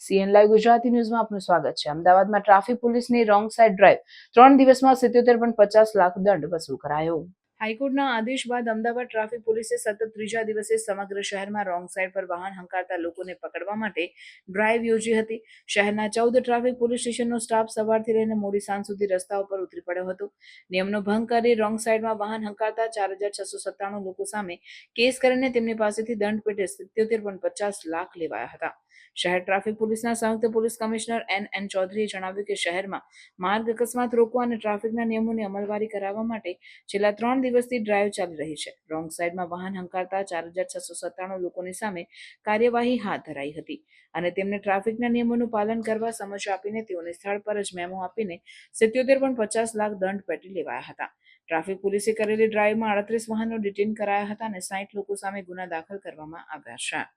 CN live Gujarati ન્યૂઝમાં આપનું સ્વાગત છે। અમદાવાદમાં ટ્રાફિક પોલીસની રોંગ સાઇડ ડ્રાઈવ 3 દિવસમાં 77.50 લાખ દંડ વસૂલ કરાયો। હાઈકોર્ટના આદેશ બાદ અમદાવાદ ટ્રાફિક પોલીસે સતત ત્રીજા દિવસે સમગ્ર શહેરમાં રોંગ સાઇડ પર વાહન હંકારતા લોકોને પકડવા માટે ડ્રાઈવ યોજી હતી। શહેરના 14 ટ્રાફિક પોલીસ સ્ટેશનનો સ્ટાફ સવારથી લઈને મોડી સાંજ સુધી રસ્તા ઉપર ઉતરી પડ્યો હતો। નિયમનો ભંગ કરી રોંગ સાઇડમાં વાહન હંકારતા 4697 લોકો સામે કેસ કરીને તેમની પાસેથી દંડ પેટે 77.50 લાખ લેવાયા હતા। શહેર ટ્રાફિક પોલીસના સંયુક્ત પોલીસ કમિશનર એન ચૌધરીએ જણાવ્યું કે શહેરમાં માર્ગ અકસ્માત રોકવા અને ટ્રાફિકના નિયમોની અમલવારી કરાવવા માટે છેલ્લા 3 દિવસથી ડ્રાઈવ ચાલી રહી છે। રોંગ સાઇડમાં વાહન હંકારતા 4697 લોકોની સામે કાર્યવાહી હાથ ધરાઈ હતી અને તેમને ટ્રાફિકના નિયમોનું પાલન કરવા સમજ આપીને તેઓને સ્થળ પર જ મેમો આપીને 77.50 લાખ દંડ પેટી લેવાયા હતા। ટ્રાફિક પોલીસે કરેલી ડ્રાઈવમાં 38 વાહનો ડિટેઇન કરાયા હતા અને 60 લોકો સામે ગુના દાખલ કરવામાં આવ્યા છે।